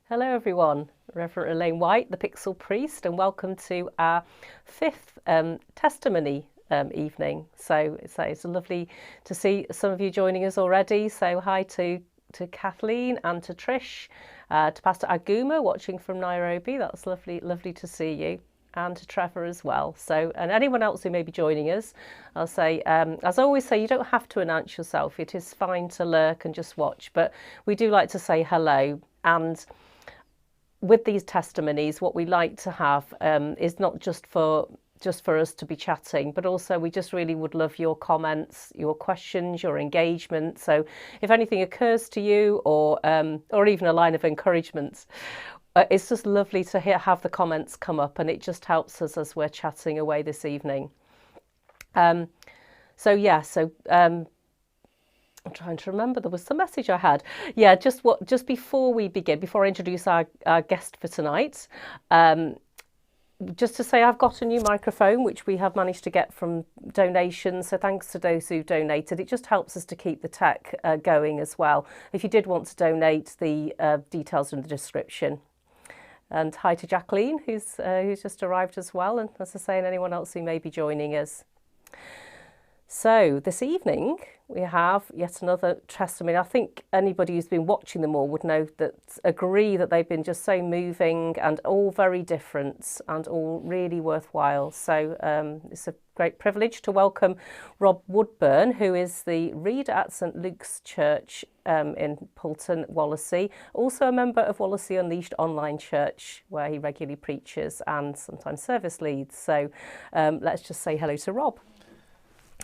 Hello everyone, Reverend Elaine White, the Pixel Priest, and welcome to our fifth testimony evening. So it's lovely to see some of you joining us already. So hi to Kathleen and to Trish, to Pastor Aguma watching from Nairobi. That's lovely to see you. And to Trevor as well. So, and anyone else who may be joining us, I'll say, as I always say, you don't have to announce yourself. It is fine to lurk and just watch, but we do like to say hello. And with these testimonies, what we like to have is not just for us to be chatting, but also we just really would love your comments, your questions, your engagement. So if anything occurs to you, or even a line of encouragement, it's just lovely to have the comments come up, and it just helps us as we're chatting away this evening. I'm trying to remember, there was some message I had. Yeah, just before we begin, before I introduce our guest for tonight, just to say I've got a new microphone, which we have managed to get from donations. So thanks to those who donated. It just helps us to keep the tech going as well. If you did want to donate, the details are in the description. And hi to Jacqueline, who's just arrived as well. And as I say, and anyone else who may be joining us. So this evening we have yet another testimony. I think anybody who's been watching them all would agree that they've been just so moving and all very different and all really worthwhile. So it's a great privilege to welcome Rob Woodburn, who is the reader at St Luke's Church in Poulton, Wallasey, also a member of Wallasey Unleashed Online Church, where he regularly preaches and sometimes service leads. So let's just say hello to Rob.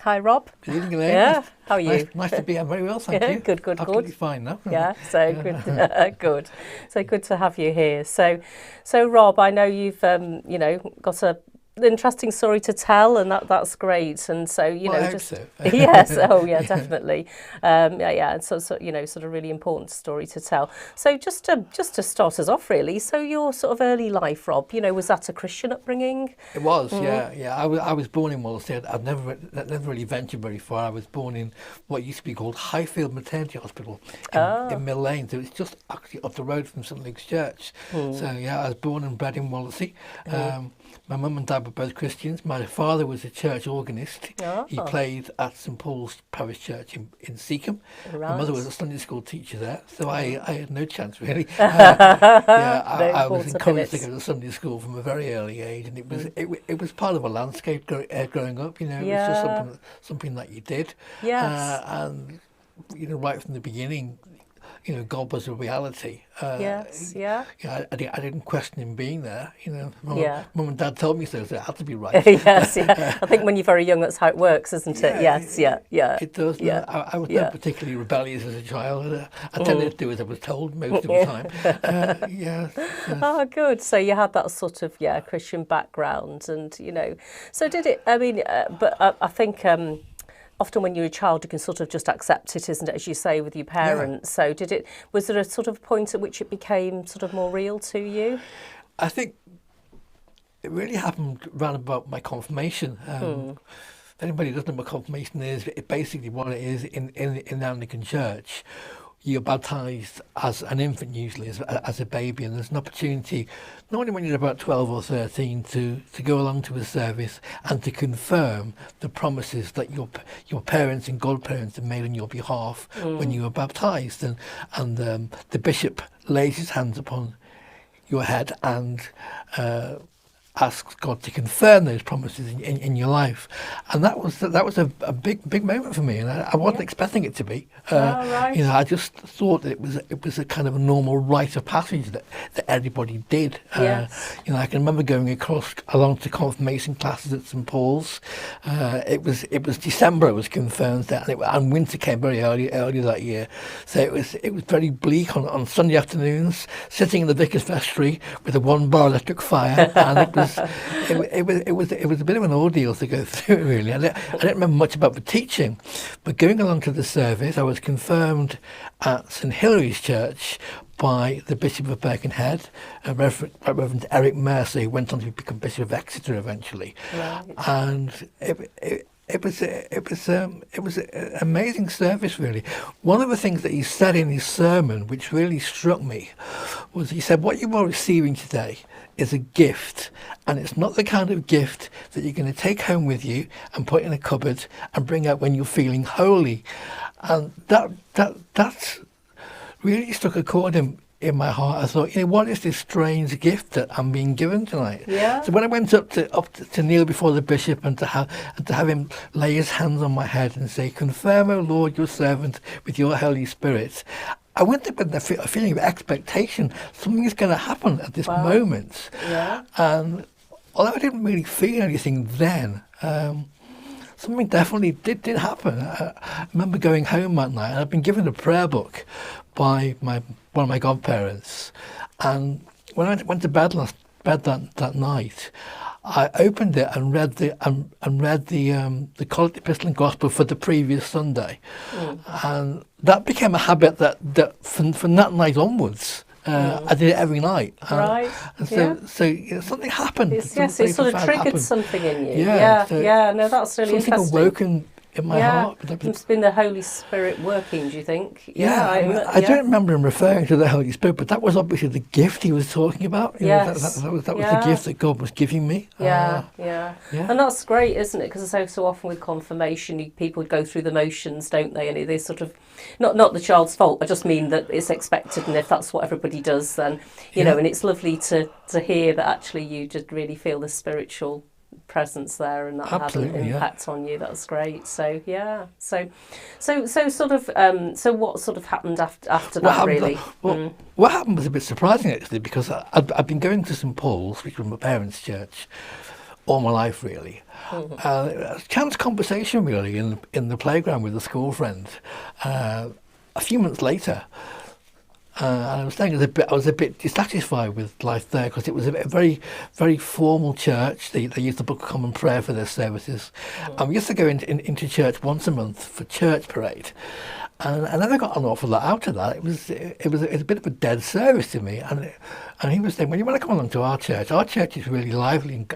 Hi, Rob. Good evening, Elaine. Yeah, how are you? Nice to be here. Very well, thank you. Good. Absolutely fine now. Yeah, so good. Good. So good to have you here. So Rob, I know you've got an interesting story to tell, and that's great. And so I hope just so. yes, oh yeah, definitely. And so sort of really important story to tell. So just to start us off, really. So your sort of early life, Rob, was that a Christian upbringing? It was, yeah. I was born in Wallasey. I've never really ventured very far. I was born in what used to be called Highfield Maternity Hospital in Mill Lane. So it's just actually up the road from St Luke's Church. So yeah, I was born and bred in Wallasey. My mum and dad were both Christians. My father was a church organist. He played at St Paul's Parish Church in Seacombe. Right. My mother was a Sunday school teacher there, so I had no chance really. I was encouraged to go to Sunday school from a very early age, and it was part of a landscape growing up. It was just something that you did. Yes. And right from the beginning, God was a reality. I didn't question him being there. Mum and Dad told me so it had to be right. Yes, yeah. I think when you're very young, that's how it works, isn't it? Yes, It does. Yeah. I was not particularly rebellious as a child. I tended to do as I was told most of the time. Oh, good. So you had that sort of Christian background, and So did it? I mean, but I think. Often when you're a child, you can sort of just accept it, isn't it, as you say, with your parents. Yeah. So was there a sort of point at which it became sort of more real to you? I think it really happened round about my confirmation. If anybody doesn't know what confirmation is, it's basically what it is in the Anglican Church. You're baptised as an infant, usually as a baby, and there's an opportunity, normally when you're about 12 or 13, to go along to a service and to confirm the promises that your parents and godparents have made on your behalf when you were baptised. And the bishop lays his hands upon your head and asks God to confirm those promises in your life, and that was a big moment for me, and I wasn't expecting it to be. Right. I just thought that it was a kind of a normal rite of passage that everybody did. Yes. I can remember going along to confirmation classes at St Paul's. It was December. I was confirmed there, and winter came very early that year, so it was very bleak on Sunday afternoons, sitting in the vicar's vestry with a 1-bar electric fire, and it was a bit of an ordeal to go through, really. I didn't remember much about the teaching, but going along to the service, I was confirmed at St Hilary's Church by the Bishop of Birkenhead, Reverend Eric Mercer, who went on to become Bishop of Exeter eventually. Right. And it was an amazing service, really. One of the things that he said in his sermon, which really struck me, was he said, what you are receiving today is a gift, and it's not the kind of gift that you're going to take home with you and put in a cupboard and bring out when you're feeling holy. And that's really struck a chord in my heart. I thought, what is this strange gift that I'm being given tonight? Yeah. So when I went up to kneel before the bishop and to have him lay his hands on my head and say, "Confirm, O Lord, your servant with your Holy Spirit," I went up with a feeling of expectation. Something is going to happen at this moment. Yeah. And although I didn't really feel anything then, something definitely did happen. I remember going home that night, and I'd been given a prayer book by one of my godparents. And when I went to bed that night, I opened it and read the Collect Epistle and Gospel for the previous Sunday, and that became a habit that from that night onwards. I did it every night. Right. And so something happened. It sort of triggered something in you. Yeah. No, that's really something interesting. awoken in my heart. It's been the Holy Spirit working, do you think? I don't remember him referring to the Holy Spirit, but that was obviously the gift he was talking about. Yes. That was the gift that God was giving me. Yeah. And that's great, isn't it? Because so often with confirmation, people go through the motions, don't they? And they sort of, not the child's fault, I just mean that it's expected, and if that's what everybody does, then, you know, and it's lovely to hear that actually you just really feel the spiritual presence there, and that had an impact on you. That's great. So so what sort of happened after that, really? What happened was a bit surprising, actually, because I'd been going to St Paul's, which was my parents' church, all my life, really. A chance conversation, really, in the playground with a school friend. A few months later, and I was saying I was a bit dissatisfied with life there, because it was a very, very formal church. They used the Book of Common Prayer for their services, and we used to go into church once a month for church parade. And I never got an awful lot out of that. It was a bit of a dead service to me. And he was saying, "Well, you want to come along to our church? Our church is really lively and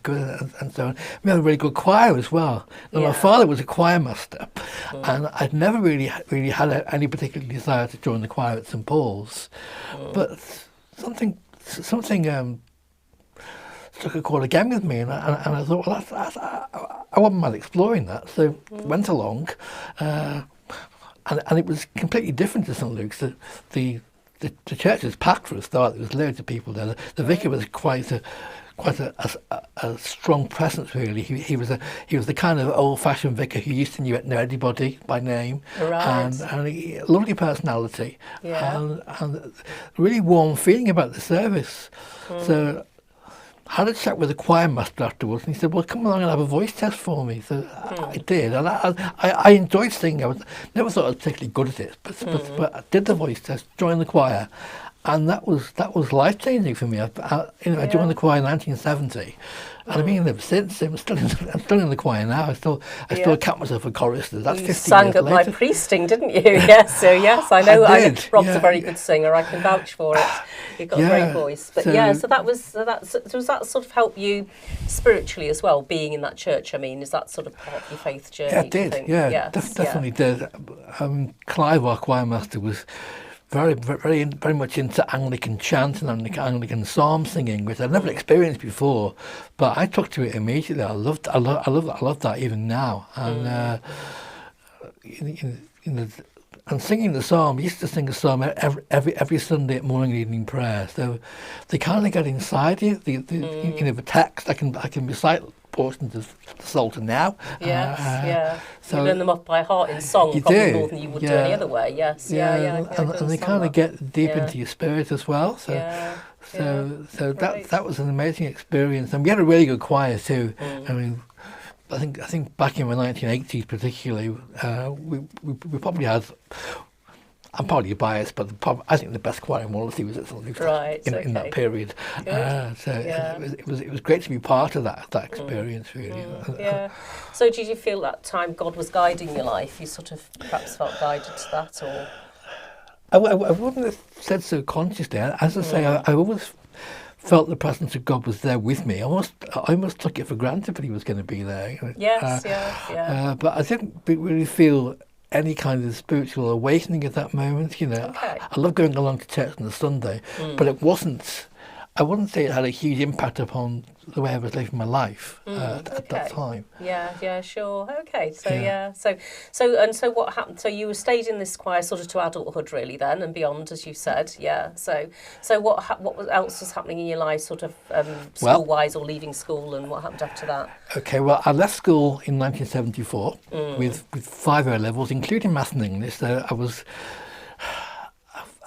good, and so on. We have a really good choir as well." Now, my father was a choir master, and I'd never really had any particular desire to join the choir at St Paul's, but something struck a chord again with me, and I thought, well, I wouldn't mind exploring that. So went along. And it was completely different to St Luke's. The church was packed for a start. There was loads of people there. The vicar was quite a strong presence, really. He was the kind of old-fashioned vicar who used to know everybody by name, and a lovely personality, and a really warm feeling about the service. So I had a chat with the choir master afterwards, and he said, "Well, come along and have a voice test for me." So I did, and I enjoyed singing. I never thought I was particularly good at it, but I did the voice test, joined the choir, and that was life changing for me. I joined the choir in 1970, and I've been there since. I'm still in the choir now. I still count myself a chorister. That's 50 years later. You sang at my priesting, didn't you? Yes. So yes, I know. I did, Rob's a very good singer. I can vouch for it. You've got a great voice. But so does that sort of help you spiritually as well, being in that church? I mean, is that sort of part of your faith journey? Yeah, it did. Yeah, definitely did. Clive, our choir master, was very, very, very much into Anglican chant and Anglican psalm singing, which I'd never experienced before, but I took to it immediately. I love that even now. And and singing the psalm, I used to sing a psalm every Sunday at morning and evening prayer. So they kind of get inside you. The text, I can recite portions of the Psalter now. Yes, So you learn them off by heart in song, probably more than you would do any other way. Yes, and they kind of get deep into your spirit as well. So that was an amazing experience, and we had a really good choir too. I mean, I think back in the 1980s particularly, we probably had, I'm probably biased, but I think the best choir in Wallasey was at St Luke's in that period. It was great to be part of that experience, really. So did you feel that time God was guiding your life? You sort of perhaps felt guided to that, or? I wouldn't have said so consciously. As I say, I always felt the presence of God was there with me. I almost took it for granted that he was going to be there. Yes, but I didn't really feel any kind of spiritual awakening at that moment. You know, Okay. I love going along to church on a Sunday, but it wasn't. I wouldn't say it had a huge impact upon the way I was living my life at that time. Yeah, sure. Okay, so Yeah. so what happened? So you stayed in this choir sort of to adulthood, really, then and beyond, as you said. Yeah. So what else was happening in your life, sort of Well- school-wise, or leaving school, and what happened after that? Okay, well, I left school in 1974 with 5 O levels, including maths and English. So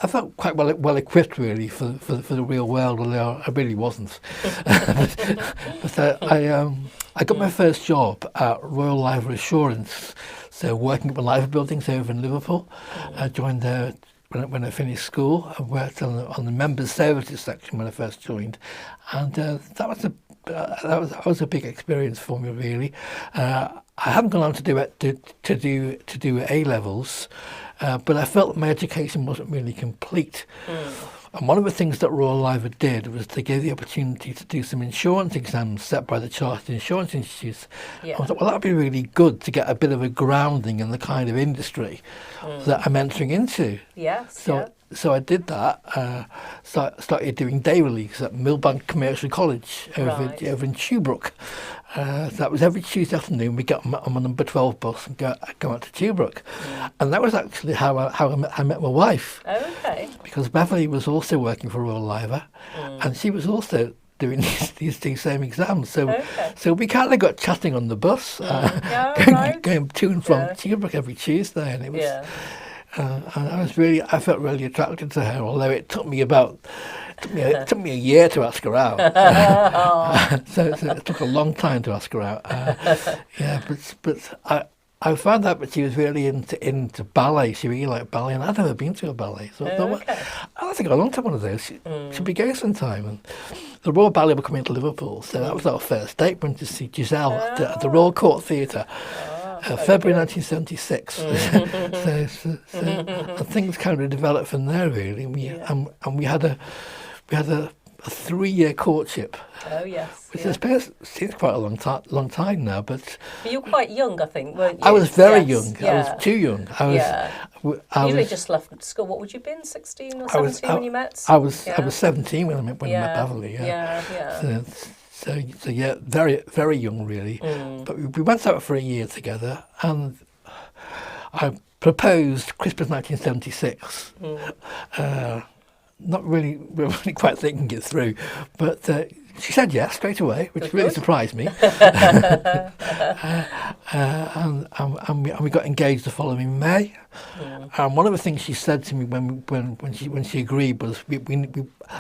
I felt quite well equipped, really, for the real world, although I really wasn't. But I got my first job at Royal Liver Assurance, so working at the liver buildings over in Liverpool. I joined there when I finished school. I worked on the members' services section when I first joined, and that was a big experience for me, really. I hadn't gone on to do A levels. But I felt that my education wasn't really complete. And one of the things that Royal Liver did was they gave the opportunity to do some insurance exams set by the Chartered Insurance Institute. Yeah. I thought, well, that'd be really good to get a bit of a grounding in the kind of industry that I'm entering into. Yes. So I did that. Started doing day reliefs at Millbank Commercial College over in Tuebrook. That was every Tuesday afternoon. We get on my number 12 bus and go out to Tuebrook. And that was actually how I met my wife. Oh, okay. Because Beverly was also working for Royal Liver, and she was also doing these same exams. So we kind of got chatting on the bus, going to and from Tuebrook every Tuesday, and it was. And I felt really attracted to her, although it took me a year to ask her out. So it took a long time to ask her out. But I found out that she was really into ballet. She really liked ballet, and I'd never been to a ballet. So I thought, well, I'd like to go along to one of those. Should be going sometime. And the Royal Ballet were coming to Liverpool, so that was our first date. Went to see Giselle at the Royal Court Theatre. February 1976. So things kind of developed from there, really. We had a 3-year courtship. Oh yes. Which I suppose seems quite a long time now, but you were quite young, I think, weren't you? I was very young. Yeah. I was too young. You just left school. What would you have been, 16 or 17 when you met? I was 17 when I met Beverly. So very, very young, really. But we went out for a year together, and I proposed Christmas 1976. Not really quite thinking it through, but she said yes straight away, which really surprised me. And we got engaged the following May. And one of the things she said to me when she agreed was,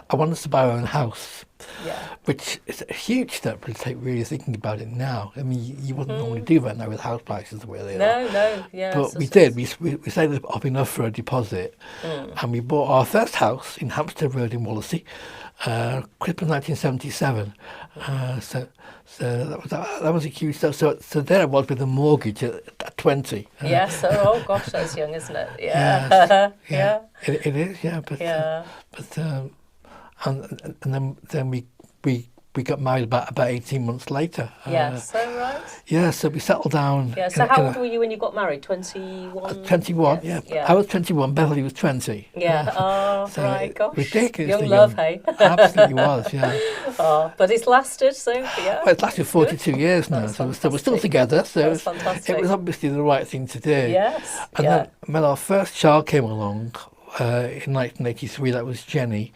I want us to buy our own house. Yeah. Which is a huge step to take, really thinking about it now. I mean, you wouldn't normally do that now with house prices the way they are. No, yeah. But we did. We saved up enough for a deposit, and we bought our first house in Hampstead Road in Wallasey, Christmas 1977. So that was a huge step. So there I was with a mortgage at 20. Yes. Oh gosh, that's young, isn't it? Yeah. Yeah. It is. Yeah. And then we got married about 18 months later. Yes, so right. Yeah, so we settled down. Yeah, so how old were you when you got married? 21? 21, yes, yeah. I was 21, Beverly was 20. Yeah, so right, gosh. Ridiculously young love, hey? Absolutely was, yeah. But it's lasted, so yeah. Well, it's lasted 42 years now, so we're still together, so it was obviously the right thing to do. Yes, and then when our first child came along, in 1983, that was Jenny.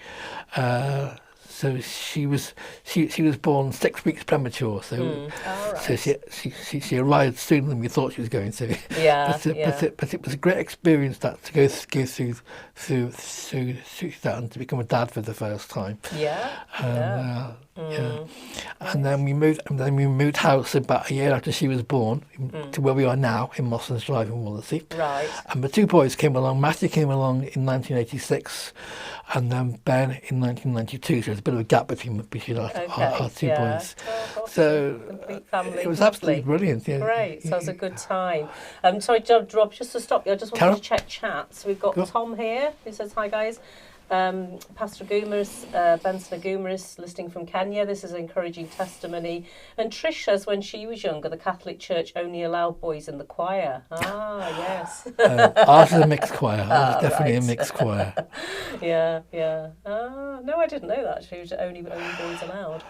So she was born 6 weeks premature. So so she arrived sooner than we thought she was going to. Yeah, but it was a great experience to go through that and to become a dad for the first time. And then we moved house about a year after she was born to where we are now in Mosslands Drive in Wallasey. Right. And the two boys came along. Matthew came along in 1986, and then Ben in 1992. So there's a bit of a gap between our two boys. Oh, gosh, so it was absolutely brilliant. Yeah. Great. So it was a good time. Sorry, Rob, just to stop you, I just wanted to check chat. So we've got Tom here who says hi, guys. Pastor Gumas, Benson Gumas, listening from Kenya. This is an encouraging testimony. And Trish says when she was younger, the Catholic Church only allowed boys in the choir. Ah, yes. Ours is a mixed choir. Ours is definitely right. a mixed choir. Yeah. No, I didn't know that. She was only boys allowed.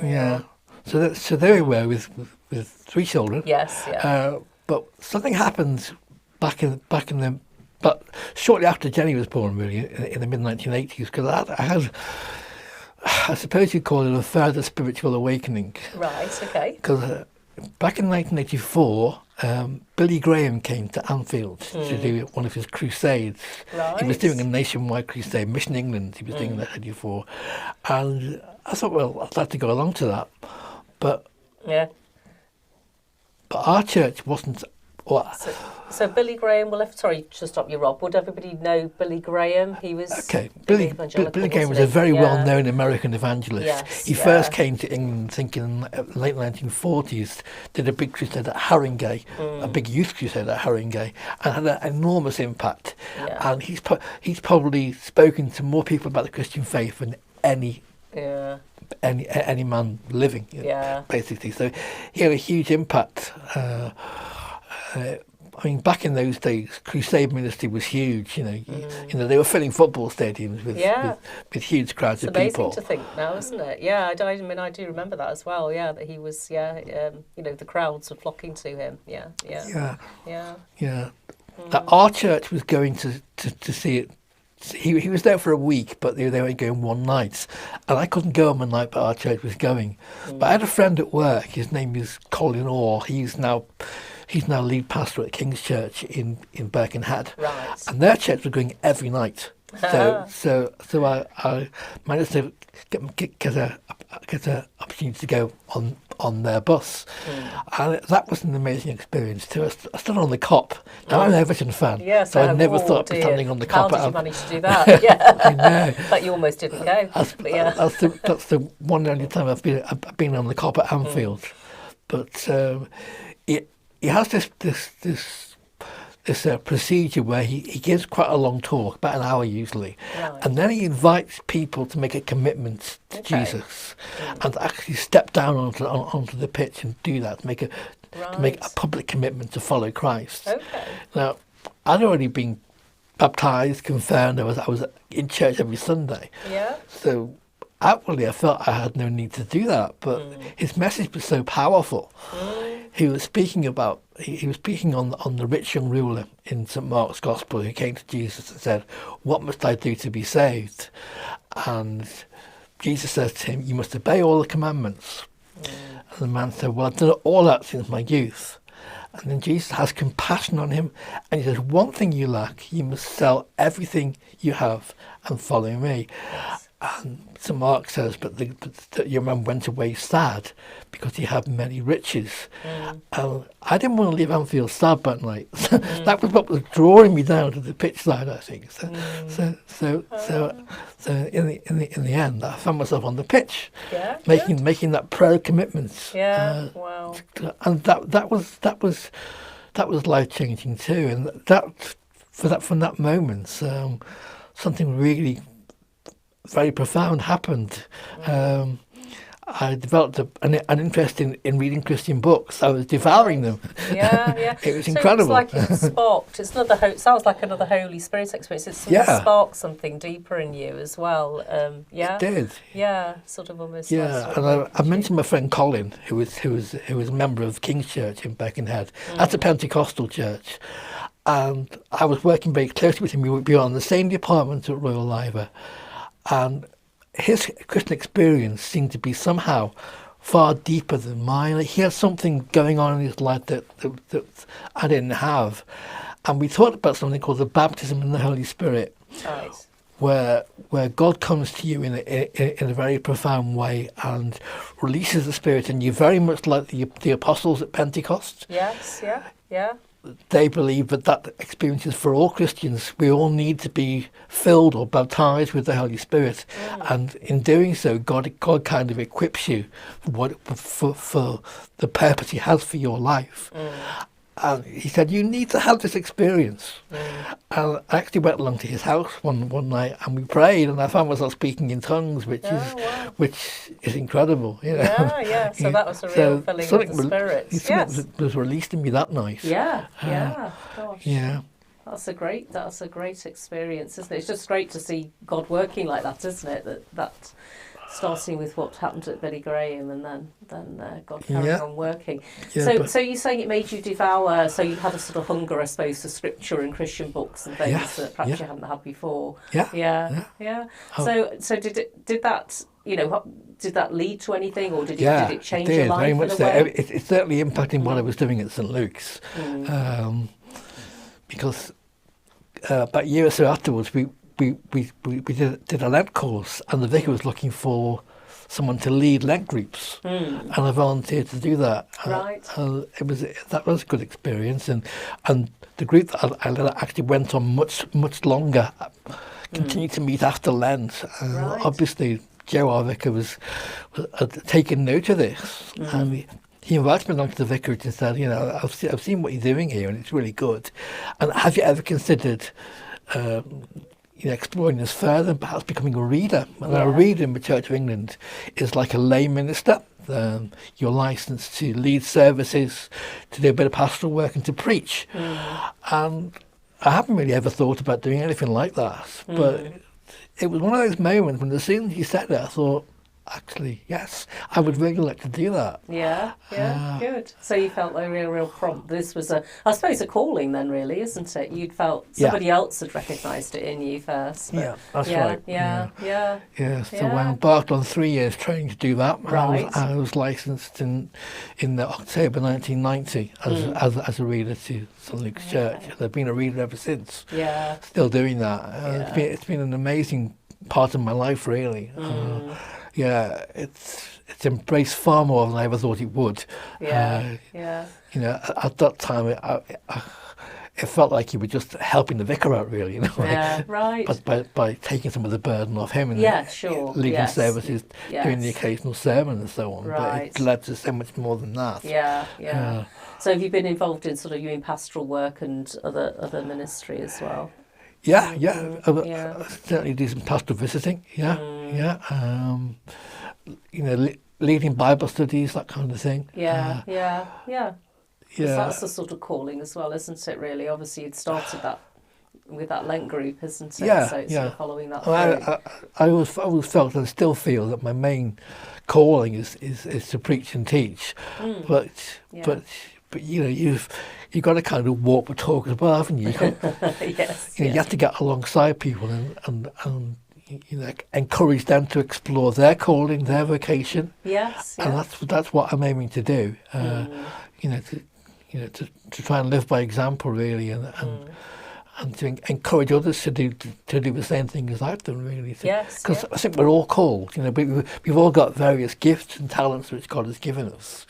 Yeah. So there we were with 3 children. Yes. Yeah. But something happened back in the. But shortly after Jenny was born, really, in the mid-1980s, because I had, I suppose you'd call it a further spiritual awakening. Right, okay. Because back in 1984, Billy Graham came to Anfield to do one of his crusades. Right. He was doing a nationwide crusade, Mission England, he was doing that at 84. And I thought, well, I'd like to go along to that. But our church wasn't... So Billy Graham, sorry to stop you, Rob. Would everybody know Billy Graham? He was Billy Graham was a very well-known American evangelist. Yes, he first came to England, I think, in the late 1940s, did a big crusade at Haringey, a big youth crusade at Haringey, and had an enormous impact. Yeah. And he's probably spoken to more people about the Christian faith than any man living, basically. So he had a huge impact. I mean, back in those days, crusade ministry was huge. You know, they were filling football stadiums with huge crowds of people. It's amazing to think now, isn't it? Yeah, I mean, I do remember that as well. Yeah, that he was. The crowds were flocking to him. Yeah. That our church was going to see it. He was there for a week, but they were going one night, and I couldn't go on one night, but our church was going. But I had a friend at work. His name is Colin Orr. He's now lead pastor at King's Church in Birkenhead. Right. And their church was going every night. So I managed to get a opportunity to go on their bus. And that was an amazing experience too. I stood on the cop. Now I'm an Everton fan, so I never thought of standing on the cop. How did you manage to do that? Yeah. I know. But you almost didn't go. That's the one and only time I've been on the cop at Anfield. But he has this procedure where he gives quite a long talk, about an hour usually, and then he invites people to make a commitment to Jesus and to actually step down onto the pitch and do that, to make a public commitment to follow Christ. Okay. Now, I'd already been baptised, confirmed. I was in church every Sunday. Yeah. So outwardly, I felt I had no need to do that, but his message was so powerful. He was speaking on the rich young ruler in St. Mark's Gospel who came to Jesus and said, "What must I do to be saved?" And Jesus says to him, "You must obey all the commandments." And the man said, "Well, I've done all that since my youth." And then Jesus has compassion on him and he says, "One thing you lack, you must sell everything you have and follow me." Yes. And St. Mark says, but your man went away sad because he had many riches. I didn't want to leave Anfield sad that night. That was what was drawing me down to the pitch side, I think. So in the end, I found myself on the pitch, making that prayer commitment. Yeah, wow. And that was life changing too. And from that moment, something really very profound happened. I developed an interest in reading Christian books. I was devouring them. Yeah. It was incredible. It's like it sparked. Sounds like another Holy Spirit experience. It sparked something deeper in you as well. It did. Yeah, sort of almost. Yeah, and I mentioned my friend Colin, who was a member of King's Church in Birkenhead. That's a Pentecostal church, and I was working very closely with him. We would be on the same department at Royal Liver. And his Christian experience seemed to be somehow far deeper than mine. He had something going on in his life that I didn't have. And we talked about something called the baptism in the Holy Spirit, where God comes to you in a very profound way and releases the Spirit in you, very much like the apostles at Pentecost. Yes, yeah. They believe that experience is for all Christians. We all need to be filled or baptized with the Holy Spirit, and in doing so, God kind of equips you for the purpose He has for your life. And he said, you need to have this experience. And I actually went along to his house one night and we prayed, and I found myself speaking in tongues, which is incredible. You know? Yeah. So that was a real filling of the spirits. Something was released in me that night. Gosh. Yeah. That's a great experience, isn't it? It's just great to see God working like that, isn't it? That starting with what happened at Billy Graham, and then God carrying on working. So you're saying it made you devour. So you had a sort of hunger, I suppose, for scripture and Christian books and things that perhaps you hadn't had before. Yeah. So did that? Did that lead to anything, or did it change your life? Very much so. It certainly impacted what I was doing at St Luke's, because about a year or so afterwards, we did a Lent course, and the vicar was looking for someone to lead Lent groups, and I volunteered to do that. Right. That was a good experience, and the group that I led actually went on much longer, continued to meet after Lent. Obviously, Joe, our vicar, had taken note of this, and he invited me along to the vicarage and said, I've seen what you're doing here, and it's really good. And have you ever considered exploring this further and perhaps becoming a reader? And a reader in the Church of England is like a lay minister. You're licensed to lead services, to do a bit of pastoral work and to preach. And I haven't really ever thought about doing anything like that. But it was one of those moments when as soon as you said it, I thought, actually, yes, I would really like to do that. Good. So you felt a real prompt. This was I suppose a calling then, really, isn't it? You'd felt somebody else had recognised it in you first. That's right. So I embarked on 3 years training to do that. Right. I was licensed in October 1990 as a reader to St Luke's Church. And I've been a reader ever since. Still doing that. It's been an amazing part of my life, really. It's embraced far more than I ever thought it would. At that time, it felt like you were just helping the vicar out, really. But by taking some of the burden off him and leading services, doing the occasional sermon and so on. But it led to so much more than that. So have you been involved in in pastoral work and other ministry as well? Certainly do some pastoral visiting. Leading Bible studies, that kind of thing. That's the sort of calling as well, isn't it? Really, obviously, you'd started that with that Lent group, isn't it? So it's sort of following that through. I always felt and still feel that my main calling is to preach and teach, but you've got to kind of walk the talk as well, haven't you? You have to get alongside people and encourage them to explore their calling, their vocation. And that's what I'm aiming to do. To try and live by example, really, and to encourage others to do the same thing as I've done, really. Because I think we're all called. We've all got various gifts and talents which God has given us.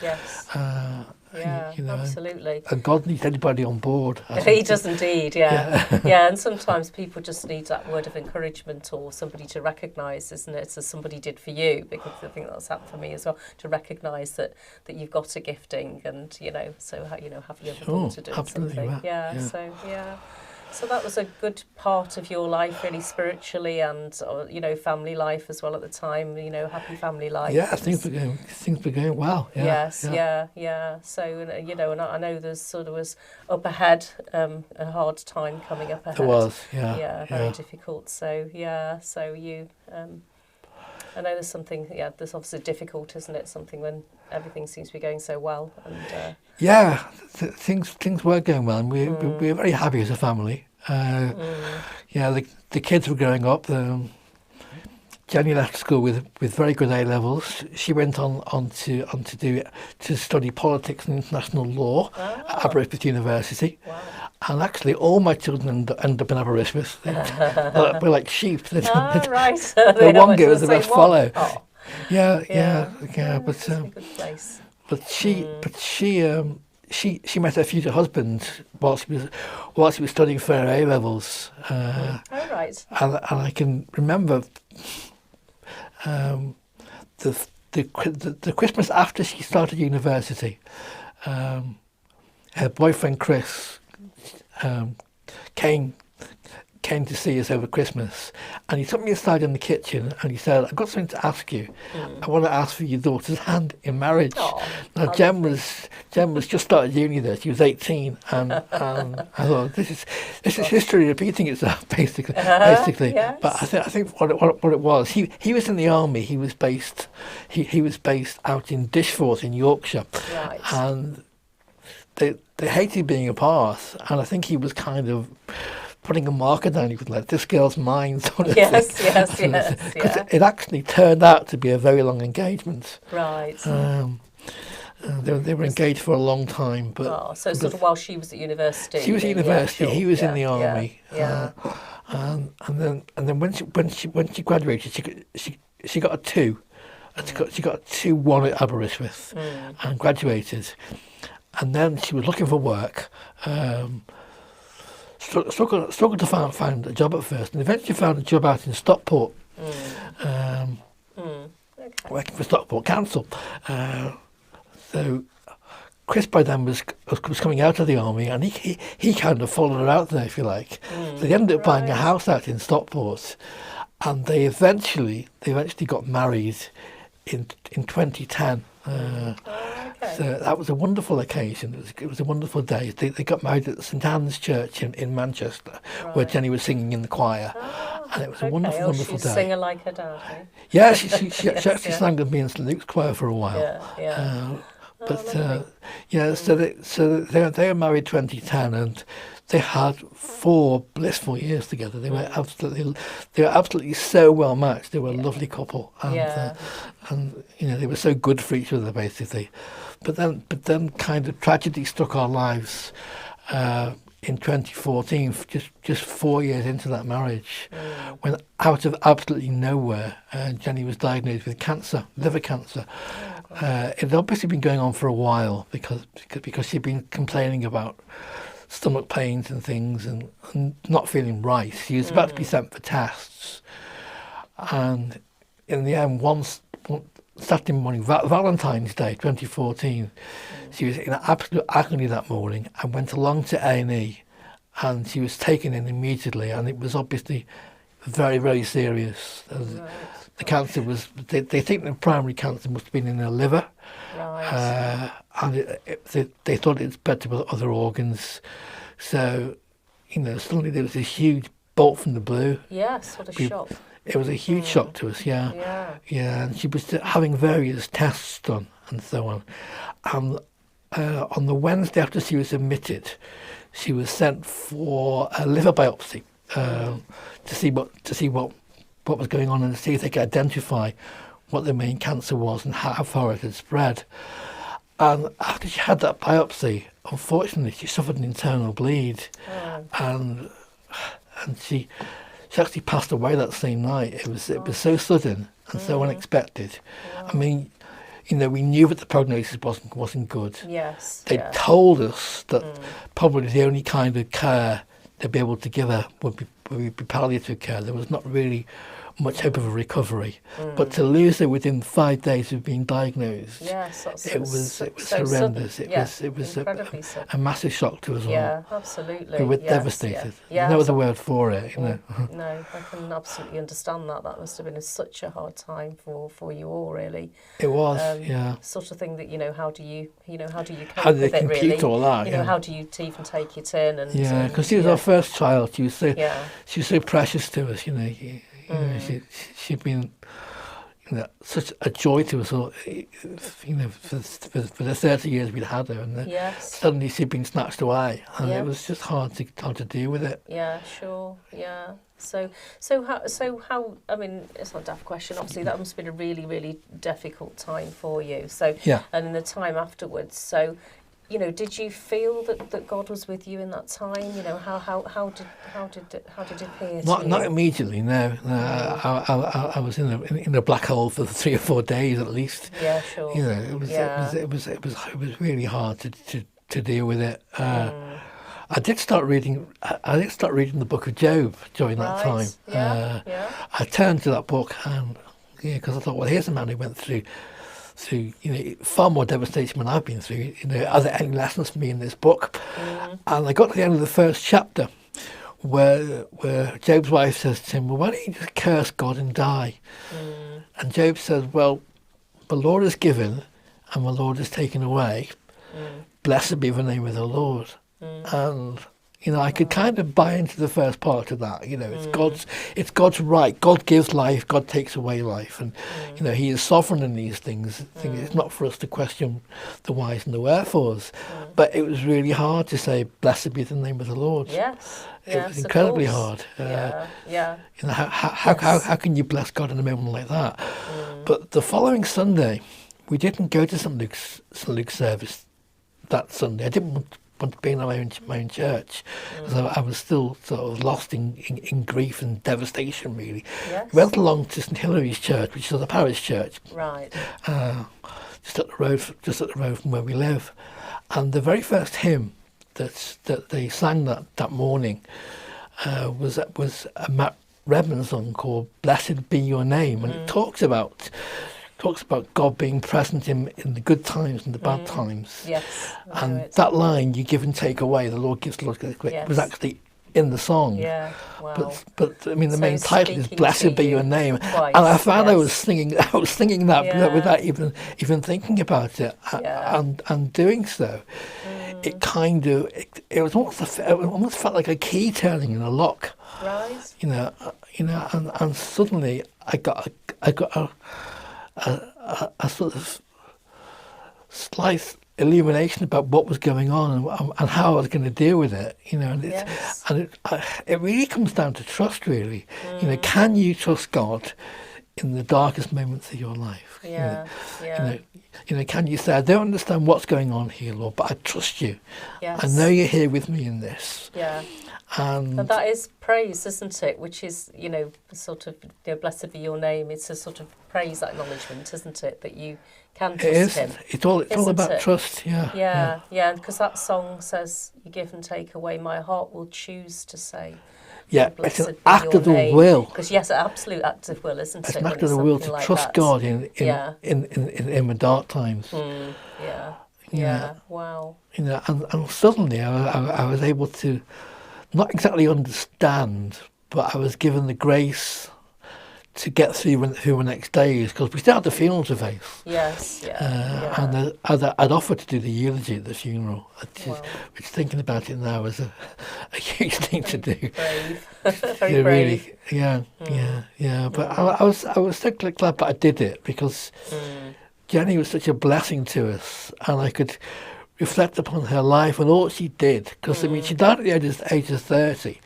Absolutely. And God needs anybody on board. He does indeed, and sometimes people just need that word of encouragement or somebody to recognise, isn't it, as somebody did for you, because I think that's happened for me as well, to recognise that you've got a gifting and, so, have you ever thought to do something? So that was a good part of your life, really, spiritually, and family life as well at the time. Happy family life. Things were going well. So and I know there was up ahead, a hard time coming up ahead. There was, very difficult. So you. I know there's something. There's obviously difficult, isn't it? Something when everything seems to be going so well. And things were going well, and we were very happy as a family. The kids were growing up. Jenny left school with very good A levels. She went on to study politics and international law at Aberystwyth University. Wow. And actually, all my children end up in Aberystwyth. We're like sheep. Right. The one goes, the rest follow. Oh. But she met her future husband whilst she was studying for her A levels. Right. And I can remember the Christmas after she started university. her boyfriend Chris came to see us over Christmas, and he took me aside in the kitchen and he said, "I've got something to ask you. I want to ask for your daughter's hand in marriage." Now Jem was just started uni there. She was 18, and I thought this is history repeating itself basically. Yes. But I think what it was, he was in the army. He was based out in Dishfort in Yorkshire, Right. and they hated being apart, and I think he was kind of putting a marker down. He was like, "This girl's mine," sort of Yes, thing. yes, yes. Because Yeah. it actually turned out to be a very long engagement. Right. They were engaged for a long time, but So sort of while she was at university. she was at yeah, university. sure. He was in the Yeah, army. Yeah. And then when she graduated, she got a 2. She got a 2-1 at Aberystwyth and graduated. And then she was looking for work. Struggled to find a job at first, and eventually found a job out in Stockport, working for Stockport Council. So Chris by then was coming out of the army, and he kind of followed her out there, if you like. So they ended up buying a house out in Stockport, and they eventually got married in 2010. So that was a wonderful occasion. It was a wonderful day. They got married at St Anne's Church in Manchester, where Jenny was singing in the choir, and it was a wonderful She's day. a singer like her dad. Eh? Yeah, she actually sang with me in St Luke's choir for a while. Yeah. So they were married 2010, and they had 4 blissful years together. They were absolutely so well matched. They were a lovely couple, and they were so good for each other basically. But then kind of tragedy struck our lives in 2014, just 4 years into that marriage, when out of absolutely nowhere, Jenny was diagnosed with cancer, liver cancer. It had obviously been going on for a while because she'd been complaining about stomach pains and things and not feeling right. She was about to be sent for tests, and in the end, one Saturday morning, Valentine's Day 2014, she was in absolute agony that morning and went along to A&E, and she was taken in immediately, and it was obviously very, very serious. The cancer was, they think the primary cancer must have been in her liver, and they thought it spread to other organs. So, suddenly there was this huge bolt from the blue. Yes, what a shock. It was a huge shock to us, yeah, and she was having various tests done and so on. And on the Wednesday after she was admitted, she was sent for a liver biopsy to see what was going on and to see if they could identify what the main cancer was and how far it had spread. And after she had that biopsy, unfortunately, she suffered an internal bleed, and she actually passed away that same night. It was so sudden and so unexpected. I mean, we knew that the prognosis wasn't good. Yes. They told us that probably the only kind of care they'd be able to give her would be palliative care. There was not really much hope of a recovery, but to lose her within 5 days of being diagnosed, it was horrendous. It was a massive shock to us all. Yeah, absolutely. We were devastated. There's no other word for it. No, I can absolutely understand that. That must have been such a hard time for you all, really. It was, Sort of thing that how do you cope how do with they it, compute really? all that? How do you even take it in? And because she was our first child. She was so precious to us. She'd been such a joy to us all, for the 30 years we'd had her, and suddenly she'd been snatched away, and it was just hard to deal with it. Yeah, sure. Yeah. So how? I mean, it's not a daft question. Obviously, that must have been a really, really difficult time for you. So and in the time afterwards. So, did you feel that God was with you in that time? How did it appear to you? Not immediately. No. I was in a black hole for 3 or 4 days at least. Yeah, sure. It was really hard to deal with it. I did start reading the book of Job during that time. I turned to that book, and because I thought, well, here's a man who went through through, far more devastation than I've been through. Are there any lessons for me in this book? And I got to the end of the first chapter where Job's wife says to him, well, why don't you just curse God and die? And Job says, well, the Lord has given and the Lord has taken away. Blessed be the name of the Lord. And I could kind of buy into the first part of that. It's God's right. God gives life. God takes away life, and He is sovereign in these things. It's not for us to question the whys and the wherefores. But it was really hard to say, "Blessed be the name of the Lord." Yes, it was incredibly hard. How can you bless God in a moment like that? But the following Sunday, we didn't go to St. Luke's service that Sunday. I didn't want to be in my own church, because I was still sort of lost in grief and devastation, really. Yes. We went along to St. Hilary's church, which is a parish church, right, just up the road from where we live. And the very first hymn that they sang that morning was a Matt Redman song called "Blessed Be Your Name," and it talks about God being present in the good times and the bad times. Yes. And that line, "You give and take away, the Lord gives, the Lord takes away," was actually in the song. Yeah, wow. But I mean, the main title is "Blessed Be Your Name," twice, and I found I was singing that without even thinking about it, and doing so. It kind of it almost felt like a key turning in a lock. Right. And suddenly I got a sort of slight illumination about what was going on and how I was going to deal with it. It really comes down to trust, really. Can you trust God in the darkest moments of your life? Can you say, I don't understand what's going on here, Lord, but I trust you. Yes. I know you're here with me in this. Yeah. And that is praise, isn't it? Which is, sort of, blessed be your name. It's a sort of praise acknowledgement, isn't it? That you can trust him. It's all about trust, Yeah, because that song says, you give and take away, my heart will choose to say. Yeah, it's an act of the will. Because yes, an absolute act of will, isn't it? It's an act of the will to trust God in the dark times. Yeah. Wow. And suddenly I was able to not exactly understand, but I was given the grace to get through the next days, because we still had the funeral to face. Yes, And I'd offered to do the eulogy at the funeral, which thinking about it now is a huge thing to do. Brave. Very brave. Yeah. But I was so glad that I did it, because Jenny was such a blessing to us, and I could reflect upon her life and all she did, because she died at the age of 30,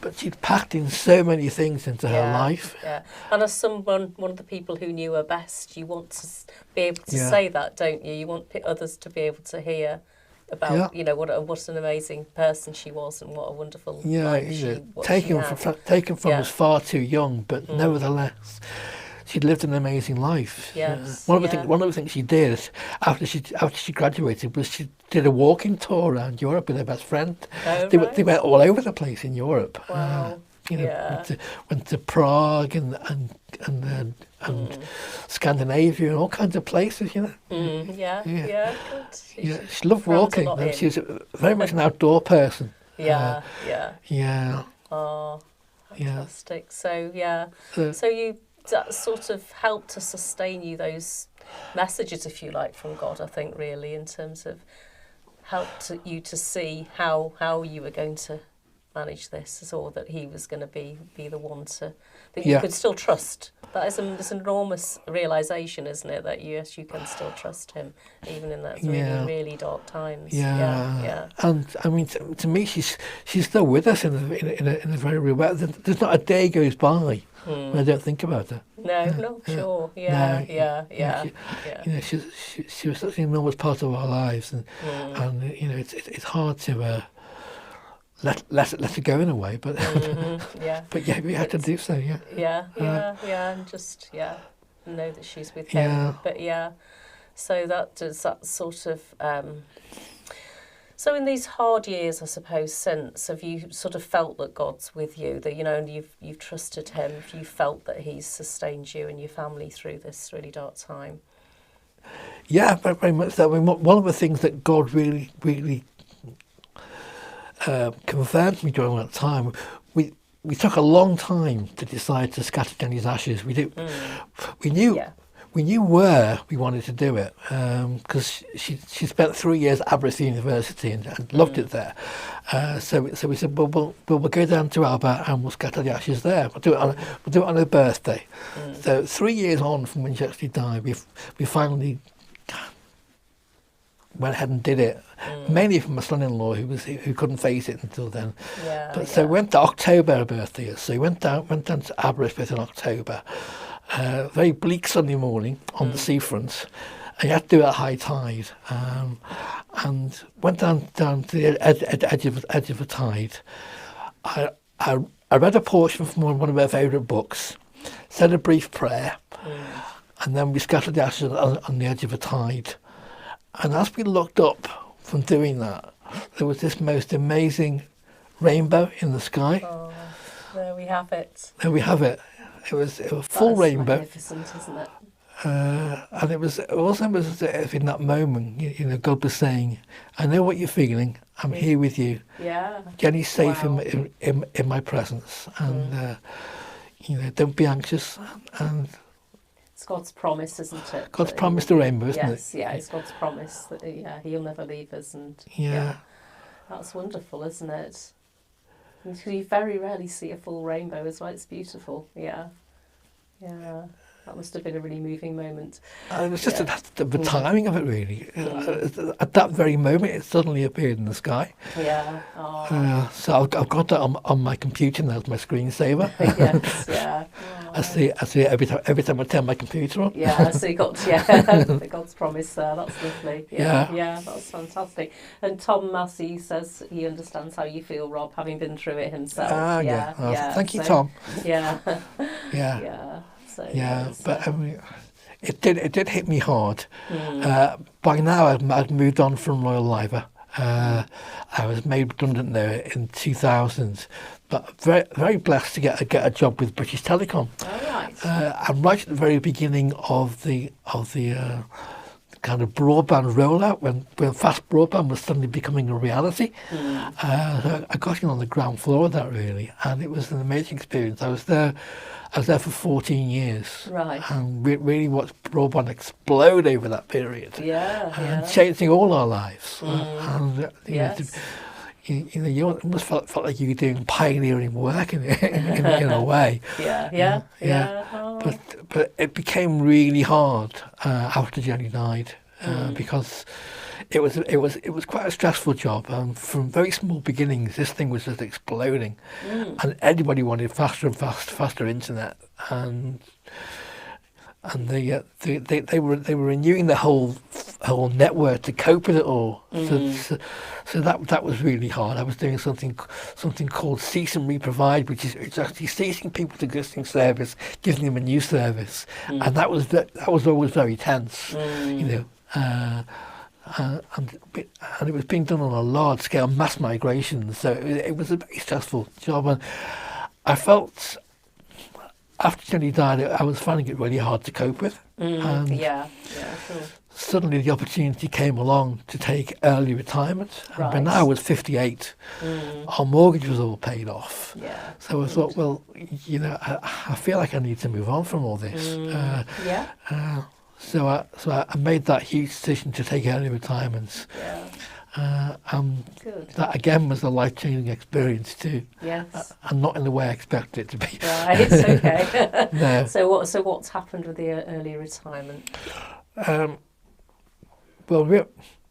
but she'd packed in so many things into her life. Yeah, and as one of the people who knew her best, you want to be able to say that, don't you? You want others to be able to hear about what an amazing person she was, and what a wonderful life taken from us far too young, but nevertheless she'd lived an amazing life. Yes. One of the things she did after she graduated was she did a walking tour around Europe with her best friend. Oh, they went all over the place in Europe. Wow. Went to Prague and Scandinavia and all kinds of places. Good. She loved walking. And she was very much an outdoor person. Yeah. Oh, fantastic. So you. That sort of helped to sustain you, those messages, if you like, from God, I think, really, in terms of helped you to see how you were going to manage this, or that he was going to be the one that you could still trust. That is it's an enormous realisation, isn't it, that you can still trust him, even in that really, really dark times. Yeah. And I mean, to me, she's still with us in a very real way. There's not a day goes by when I don't think about her. No, sure. She was such an enormous part of our lives, and it's hard to let it go in a way, but but we had to do so. And just know that she's with him. But so that does that sort of. So in these hard years, I suppose, since, have you sort of felt that God's with you, that and you've trusted him? Have you felt that he's sustained you and your family through this really dark time? Yeah, very, very much so. I mean, one of the things that God really, really confirmed me during that time, we took a long time to decide to scatter Jenny's ashes. We knew Yeah. we knew where we wanted to do it, because she spent 3 years at Aberystwyth University and loved it there. So we said, well, we'll go down to Alba and we'll scatter the ashes there. We'll do it on her birthday. So 3 years on from when she actually died, we finally went ahead and did it. Mainly for my son-in-law, who couldn't face it until then. Yeah. But so we went to October, her birthday is. So we went down to Aberystwyth in October. Very bleak Sunday morning on the seafront, and you had to do it at high tide. And went down to the edge of the tide. I read a portion from one of her favourite books, said a brief prayer, and then we scattered the ashes on the edge of the tide. And as we looked up from doing that, there was this most amazing rainbow in the sky. Oh, there we have it. There we have it. It was a full rainbow. Magnificent, isn't it? And it was also as if in that moment, you know, God was saying, "I know what you're feeling. I'm here with you. Yeah. Jenny's safe Wow. in my presence, and you know, don't be anxious." And It's God's promise, isn't it? God's that promised the rainbow, isn't it? Yes, yeah, it's God's promise that He'll never leave us, and Yeah. that's wonderful, isn't it? And you very rarely see a full rainbow as well. It's beautiful. Yeah, yeah. That must have been a really moving moment. And it was just the timing of it, really. At that very moment, it suddenly appeared in the sky. Yeah. Oh. So I've got that on my computer now as my screensaver. Yes. Yeah. Oh. I see it every time I turn my computer on. Yeah, so you got God's promise there. That's lovely. Yeah, that's fantastic. And Tom Massey says he understands how you feel, Rob, having been through it himself. Yeah. Oh, thank you, so, Tom. Yeah. Yeah. Yeah. So, Yeah, but I mean, it did hit me hard. By now, I'd moved on from Royal Liver. I was made redundant there in 2000, but very, very blessed to get a job with British Telecom. all right. And right at the very beginning of the kind of broadband rollout, when fast broadband was suddenly becoming a reality, I got in on the ground floor of that, really, and it was an amazing experience. I was there for 14 years, Right. and really watched broadband explode over that period, Yeah. and Yeah. changing all our lives. And Yes. you almost felt like you were doing pioneering work in a way. Yeah. Oh. But it became really hard after Jenny died, because it was quite a stressful job, and from very small beginnings, this thing was just exploding, and everybody wanted faster and faster internet, and they were renewing the whole network to cope with it all. So that was really hard. I was doing something called cease and reprovide, which is it's actually ceasing people's existing service, giving them a new service, and that was always very tense, you know. And it was being done on a large scale, mass migration. So it was a very stressful job, and I felt after Jenny died, I was finding it really hard to cope with. And Yeah. Sure. suddenly the opportunity came along to take early retirement. And by now I was 58. Our mortgage was all paid off. Yeah. So I thought, well, you know, I feel like I need to move on from all this. Yeah. So I made that huge decision to take early retirement. Yeah. Good. That again was a life-changing experience too, Yes. and not in the way I expected it to be. Right. Okay. No. So what's happened with the early retirement?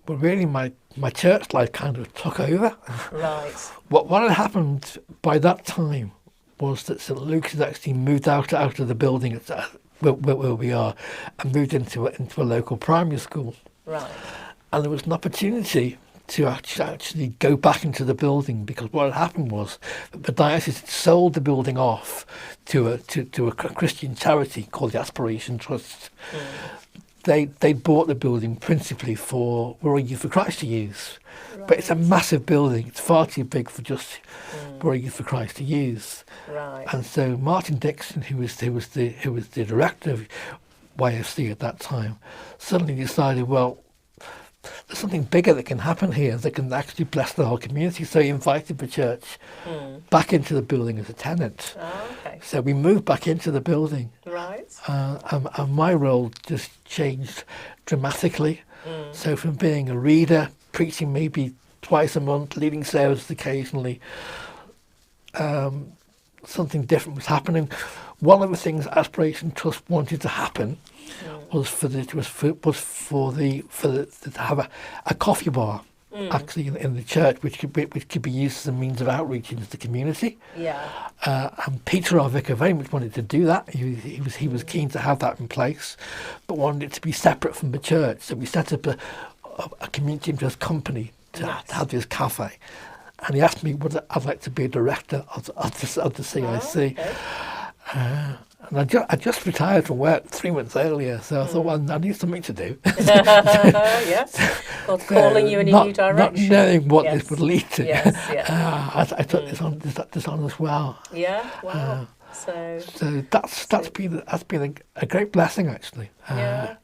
Really, my church life kind of took over. Right. What had happened by that time was that St Luke's had actually moved out of the building where we are, and moved into a local primary school. Right. And there was an opportunity to actually go back into the building, because what had happened was that the diocese had sold the building off to a Christian charity called the Aspiration Trust. They bought the building principally for Rural Youth for Christ to use, but it's a massive building. It's far too big for just Rural Youth for Christ to use. Right. And so Martin Dixon, who was the director, YFC at that time, suddenly decided, well, there's something bigger that can happen here that can actually bless the whole community. So he invited the church back into the building as a tenant. Oh, okay. So we moved back into the building. Right. And my role just changed dramatically. So from being a reader, preaching maybe twice a month, leading services occasionally, something different was happening. One of the things Aspiration Trust wanted to happen was to have a coffee bar actually in the church, which could be used as a means of outreach into the community. Yeah. And Peter, our vicar, very much wanted to do that. He was keen to have that in place, but wanted it to be separate from the church. So we set up a community interest company to have this cafe. And he asked me whether I'd like to be a director of the CIC. Oh, okay. And I just retired from work 3 months earlier, so I thought, well, I need something to do. Yes. God's calling you in a new direction. Not knowing what this would lead to. Yes, yeah. I took this on as well. Yeah, wow. So that's been a great blessing, actually. Yeah.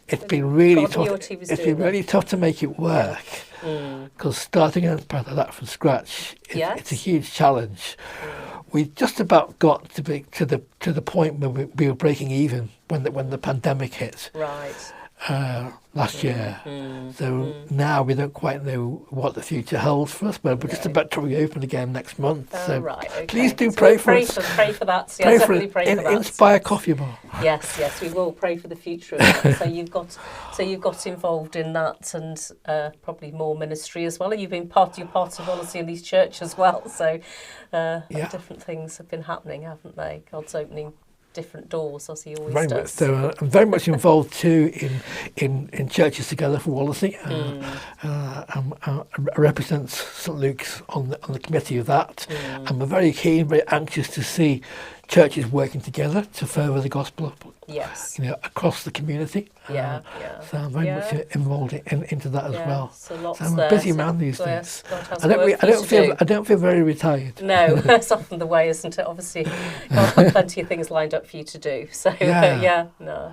It's been really God tough. knew what he was It's doing been really tough to make it work, because starting a part of that from scratch, it's a huge challenge. We just about got to the point where we were breaking even when the pandemic hit. Right. Last year. So now we don't quite know what the future holds for us, but we're just about to reopen again next month. So right, okay. please do So pray we'll for pray us. Pray for that. Pray Yes, for definitely pray for that. Inspire Coffee Bar. Yes, we will pray for the future of that. So you've got involved in that, and probably more ministry as well. And you're part of Wallasey Unleashed Church as well. So different things have been happening, haven't they? God's opening different doors, as he always Very does. much. So I'm very much involved too in churches together for Wallasey. I represent St Luke's on the committee of that. And we're very keen, very anxious to see churches working together to further the gospel. Yes. Across the community. Yeah. So I'm very much involved into that as well. So lots I'm a there. busy man these days. God has I don't feel very retired. No, that's often the way, isn't it? Obviously, God has plenty of things lined up for you to do. So no,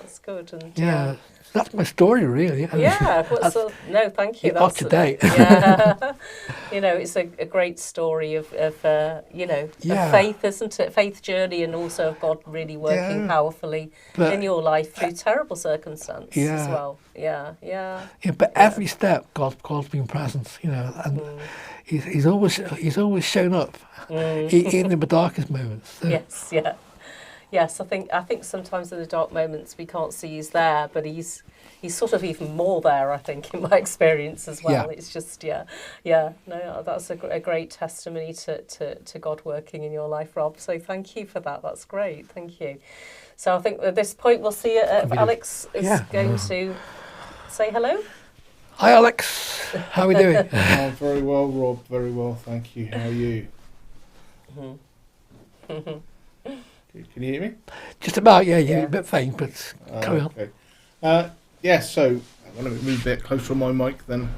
that's good. And that's my story, really. No, thank you. That's up to date. Yeah, it's a great story of faith, isn't it? Faith journey, and also of God really working powerfully in your life through terrible circumstances as well. Yeah. But every step, God's been present, and He's always shown up, even in the darkest moments. So. Yes, I think sometimes in the dark moments we can't see he's there, but he's sort of even more there, I think, in my experience as well. Yeah. It's just, no, that's a great testimony to God working in your life, Rob. So thank you for that. That's great. Thank you. So I think at this point we'll see if Alex is going to say hello. Hi, Alex. How are we doing? Very well, Rob. Very well, thank you. How are you? Can you hear me? Just about, you're a bit faint, but carry on. Okay. So I'm going to move a bit closer on my mic then.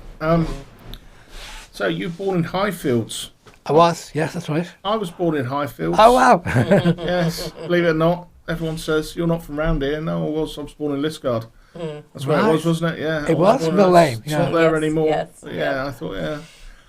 So you were born in Highfields. I was, yes, that's right. I was born in Highfields. Oh, wow. Yes, believe it or not. Everyone says, you're not from round here. No, I was born in Liscard. That's where it was, wasn't it? Yeah. It was, Mill Lane. It's not there anymore. Yes, I thought,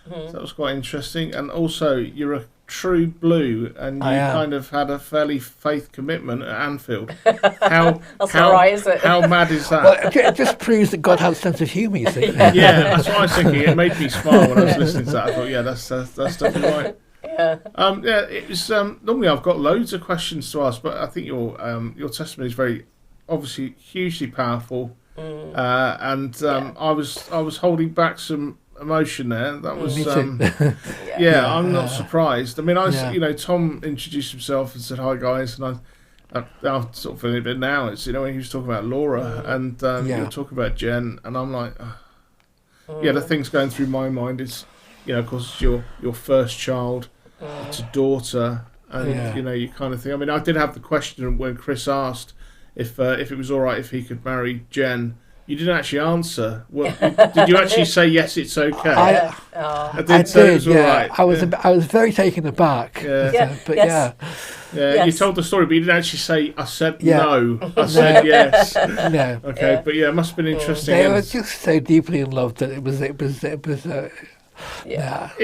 So that was quite interesting. And also, you're a true blue, and you kind of had a fairly faith commitment at Anfield. That's all right, is it? How mad is that? Well, it just proves that God has a sense of humour, you see. That's what I was thinking. It made me smile when I was listening to that. I thought, that's definitely right. It was normally I've got loads of questions to ask, but I think your testimony is very obviously hugely powerful, and I was holding back some emotion there. That was I'm not surprised. I mean, Tom introduced himself and said hi guys, and I'm sort of feeling a bit now. It's when he was talking about Laura and you were talking about Jen, and I'm like, the things going through my mind is, of course, it's your first child, it's a daughter, and you kind of think. I mean, I did have the question when Chris asked if it was all right if he could marry Jen you didn't actually answer. Did you actually say yes? It's okay. I did. Yeah, right. I was very taken aback. Yeah. But Yes. You told the story, but you didn't actually say. I said no. I said yes. No. Okay, but it must have been interesting. They were just so deeply in love that it was. It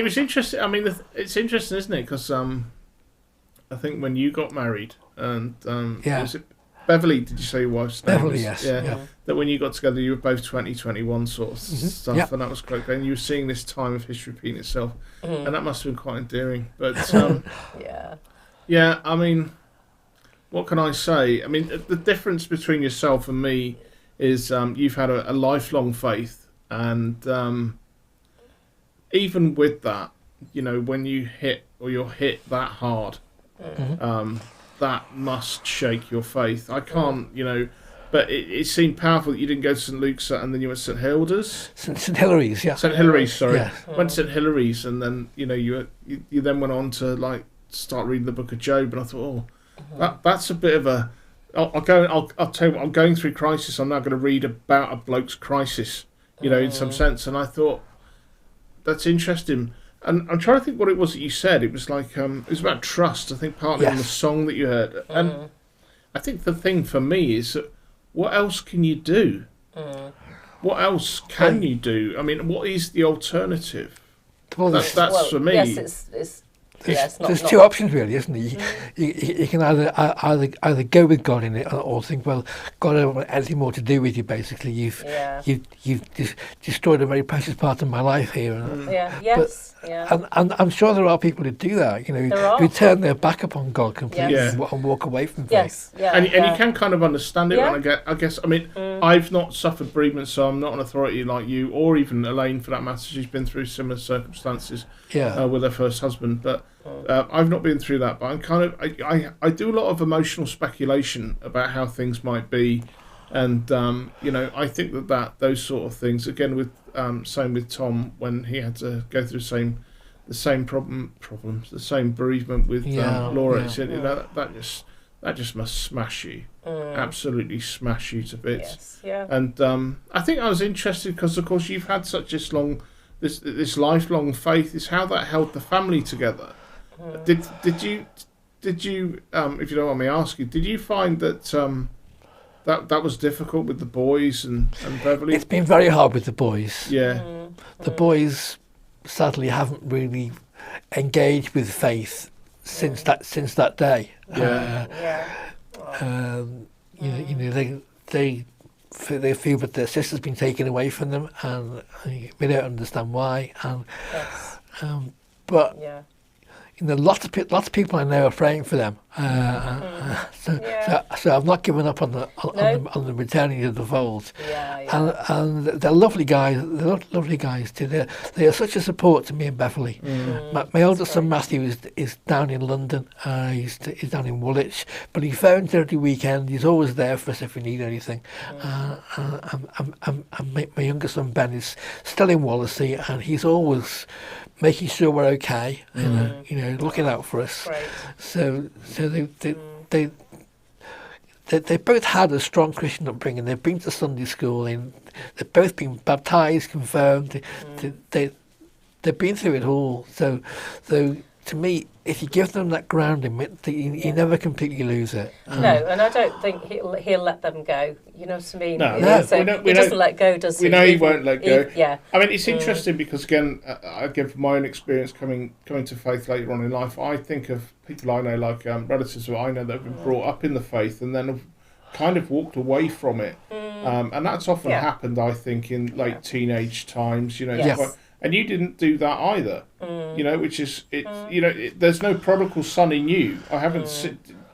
was interesting. I mean, it's interesting, isn't it? Because I think when you got married, and was it Beverly? Did you say your wife's name? Beverly, yes. Yeah. That when you got together, you were both 20, 21 sort of stuff, and that was quite great. And you were seeing this time of history repeating itself, and that must have been quite endearing. But I mean, what can I say? I mean, the difference between yourself and me is you've had a lifelong faith, and even with that, you know, when you're hit that hard, that must shake your faith. I can't, you know, but it seemed powerful that you didn't go to St. Luke's and then you went to St. Hilda's. St. Hilary's, yeah. St. Hilary's, sorry. Yeah. Went to St. Hilary's, and then, you know, you then went on to like start reading the Book of Job, and I thought, that's a bit of a. I'll tell you what, I'm going through crisis. I'm now going to read about a bloke's crisis, you know, in some sense. And I thought that's interesting. And I'm trying to think what it was that you said. It was like it was about trust. I think partly in the song that you heard. And I think the thing for me is that what else can you do? What else can you do? I mean, what is the alternative? Well, that's for me. Yes, there's two options really, isn't there? You can either go with God in it, or think, well, God don't want anything more to do with you. Basically, you've destroyed a very precious part of my life here. And I'm sure there are people who do that. You know, who turn their back upon God completely and walk away from faith. And you can kind of understand it. And I guess I mean, I've not suffered bereavement, so I'm not an authority like you, or even Elaine for that matter. She's been through similar circumstances with her first husband, but. I've not been through that, but I'm kind of I do a lot of emotional speculation about how things might be, and you know, I think that those sort of things again with same with Tom when he had to go through the same problems, the same bereavement with Laura. You know, that just must smash you, absolutely smash you to bits. And I think I was interested because of course you've had such this lifelong faith. Is how that held the family together. Did you if you don't want me asking, did you find that that was difficult with the boys and Beverly? It's been very hard with the boys. Yeah. The boys sadly haven't really engaged with faith since that day. You know, they feel that their sister's been taken away from them, and we don't understand why. And you know, lots of people I know are praying for them. So I've not given up on the returning to the fold. And they're lovely guys. They're lovely guys too. They are such a support to me and Beverly. My oldest son Matthew is down in London. He's down in Woolwich, but he phones every weekend. He's always there for us if we need anything. And my younger son Ben is still in Wallasey, and he's always making sure we're okay, you know, looking out for us. Right. So they both had a strong Christian upbringing. They've been to Sunday school, and they've both been baptised, confirmed. They've been through it all. So to me, if you give them that grounding, you never completely lose it. No, and I don't think he'll let them go. You know what I mean? No. He doesn't let go, does he? We know he won't let go. I mean, it's interesting because, again, from my own experience coming to faith later on in life, I think of people I know, like relatives who I know that have been brought up in the faith and then have kind of walked away from it. And that's often happened, I think, in late teenage times, you know. And you didn't do that either, you know, which is, there's no prodigal son in you. I haven't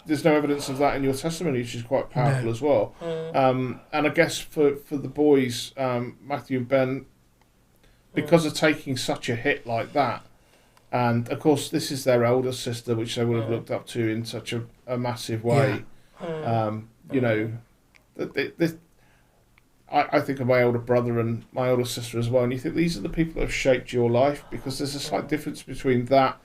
there's no evidence of that in your testimony, which is quite powerful as well. And I guess for the boys, Matthew and Ben, because of taking such a hit like that, and of course this is their elder sister, which they would have looked up to in such a massive way, you know, I think of my older brother and my older sister as well, and you think these are the people that have shaped your life, because there's a slight difference between that,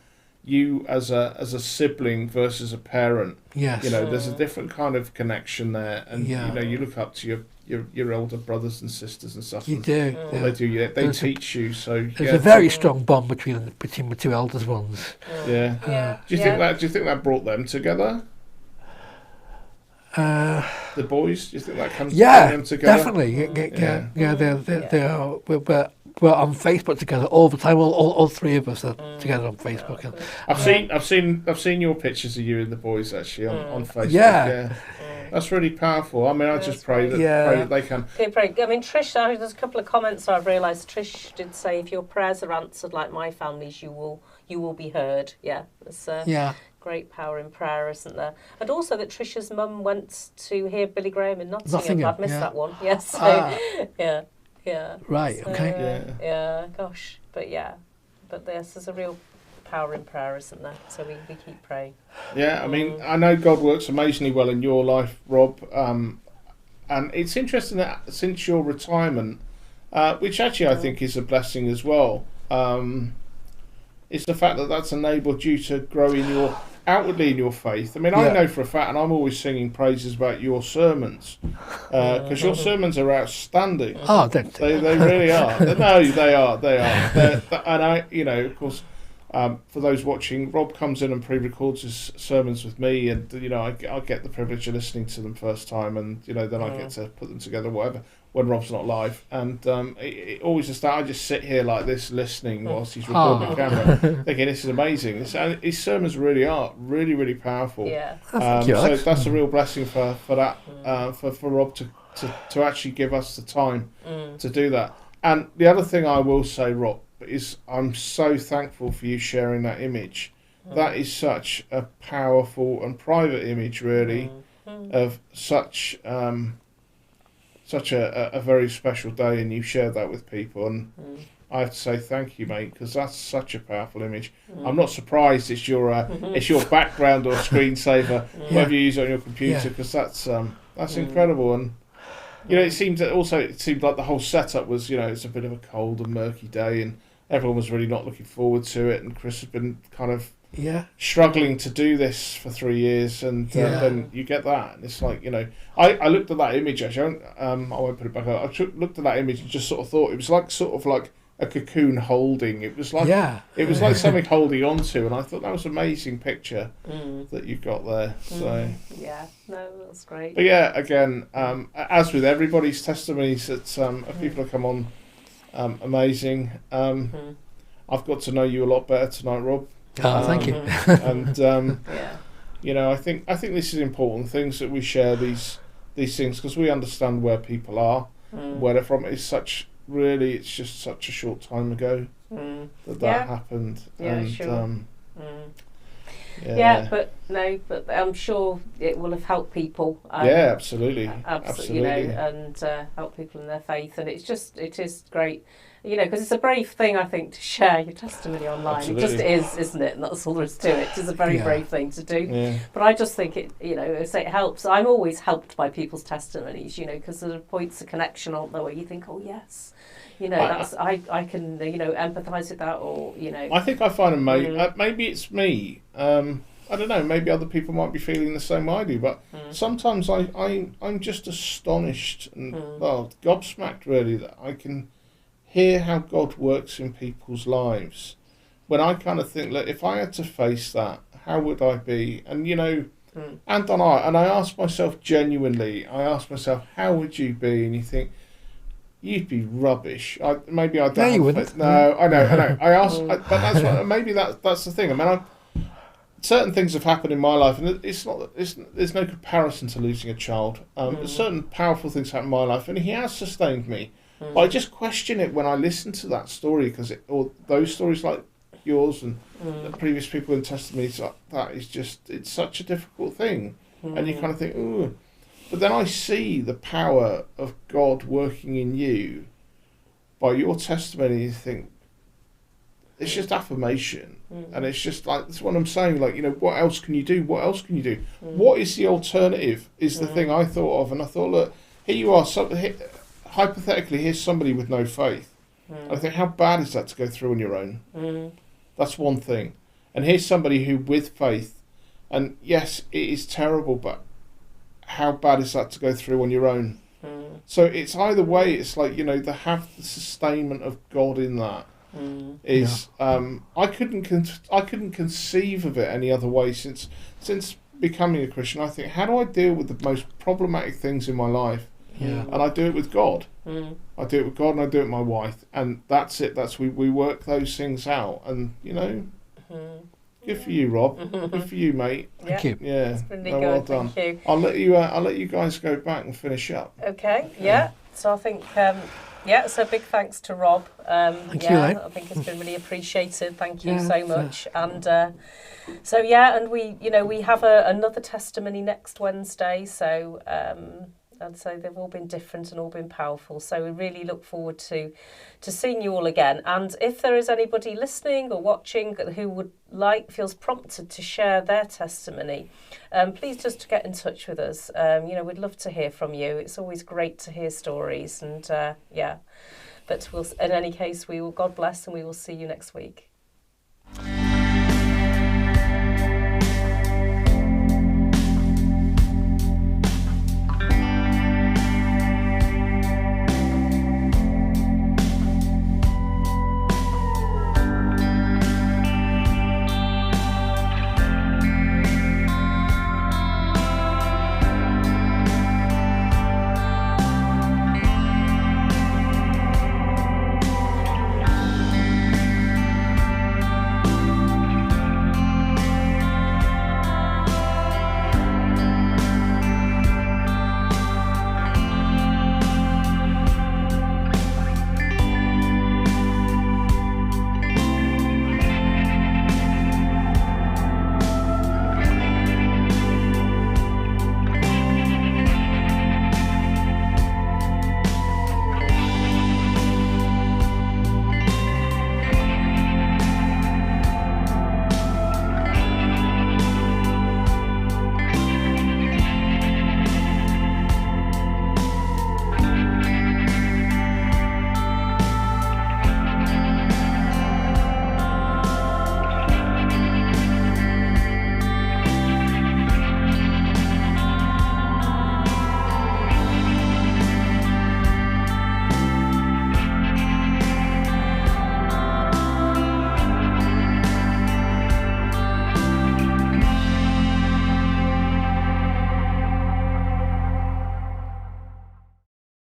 you as a sibling versus a parent. Yes. You know, there's a different kind of connection there, and Yeah. you know, you look up to your older brothers and sisters and stuff. You and do. what Yeah. they do, yeah, they There's a- teach you. So There's a very strong bond between the two eldest ones. yeah. Yeah. Do you think that brought them together? The boys? Do you think that comes Yeah, them together? definitely. Yeah. They are. We're on Facebook together all the time. All three of us are together on Facebook. And I've seen your pictures of you and the boys actually on Facebook. Yeah. That's really powerful. I mean, I just pray that they can. Okay, pray. I mean, Trish, there's a couple of comments I've realised. Trish did say, if your prayers are answered like my family's, you will be heard. Yeah, there's great power in prayer, isn't there? And also that Trish's mum went to hear Billy Graham in Nottingham. I've missed that one. Yes. So, yeah. Right. So, Okay. yeah. Gosh. But there's a real power in prayer, isn't there? So we keep praying. Yeah, I mean, I know God works amazingly well in your life, Rob. And it's interesting that since your retirement, which actually I think is a blessing as well, it's the fact that that's enabled you to grow outwardly in your faith. I mean, I know for a fact, and I'm always singing praises about your sermons, because your sermons are outstanding. Oh, they really are. No, they are. And I, of course, for those watching, Rob comes in and pre-records his sermons with me, and I get the privilege of listening to them first time, and then I get to put them together, whatever, when Rob's not live. And it always just I just sit here like this listening whilst he's recording the camera, thinking this is amazing. His sermons really are really powerful. Yeah. So that's a real blessing for that for Rob to actually give us the time to do that. And the other thing I will say, Rob, is I'm so thankful for you sharing that image. That is such a powerful and private image, really, of such a very special day, and you shared that with people, and I have to say thank you, mate, because that's such a powerful image. I'm not surprised it's your background or screensaver, whatever you use on your computer, because that's incredible. And it seemed like the whole setup was, it's a bit of a cold and murky day, and everyone was really not looking forward to it. And Chris has been kind of struggling to do this for 3 years, and then you get that, and it's like, I looked at that image actually. I won't put it back up. I looked at that image and just sort of thought it was like a cocoon holding. It was like like something holding on to, and I thought that was an amazing picture that you've got there. So that's great. But yeah, again, as with everybody's testimonies that people have come on, amazing. I've got to know you a lot better tonight, Rob. Thank you. And I think this is important. Things that we share these things, because we understand where people are, where they're from. It's just such a short time ago that happened. Yeah, and, sure. But I'm sure it will have helped people. Absolutely. And help people in their faith, and it is great. Because it's a brave thing, I think, to share your testimony online. Absolutely. It just is, isn't it? And that's all there is to it. It is a very brave thing to do. Yeah. But I just think it helps. I'm always helped by people's testimonies, because there are points of connection, aren't there, where you think, oh yes, I can empathise with that, or I think I find maybe it's me. I don't know. Maybe other people might be feeling the same way I do, but sometimes I'm just astonished and gobsmacked, really, that I can hear how God works in people's lives. When I kind of think, look, if I had to face that, how would I be? And and I ask myself genuinely, how would you be? And you think, you'd be rubbish. Maybe I don't. No, you wouldn't. No, I know. I ask, but that's what, maybe that's the thing. I mean, certain things have happened in my life, and there's no comparison to losing a child. Certain powerful things happened in my life, and He has sustained me. But I just question it when I listen to that story, or those stories like yours and the previous people in testimonies like that, it's such a difficult thing, and you kind of think, ooh. But then I see the power of God working in you by your testimony, and you think, it's just affirmation, and it's just like, that's what I'm saying, like, what else can you do? What else can you do? What is the alternative is the thing I thought of, and I thought, look, here you are, hypothetically, here's somebody with no faith. I think, how bad is that to go through on your own? That's one thing. And here's somebody who, with faith, and yes, it is terrible, but how bad is that to go through on your own? So it's either way. It's like, you know, to have the sustainment of God in that is I couldn't conceive of it any other way since becoming a Christian. I think, how do I deal with the most problematic things in my life? And I do it with God. I do it with God, and I do it with my wife, and that's it. We work those things out, and you know. Good for you, Rob. Good for you, mate. Thank you. Yeah, It's really no, good. well done. Thank you. I'll let you guys go back and finish up. Okay. Yeah. So I think so big thanks to Rob. Thank you, Elaine. I think it's been really appreciated. Thank you Yeah, so much. And and we have another testimony next Wednesday. So and so they've all been different and all been powerful. So we really look forward to seeing you all again. And if there is anybody listening or watching who feels prompted to share their testimony, please just get in touch with us. We'd love to hear from you. It's always great to hear stories. And But in any case, God bless, and we will see you next week.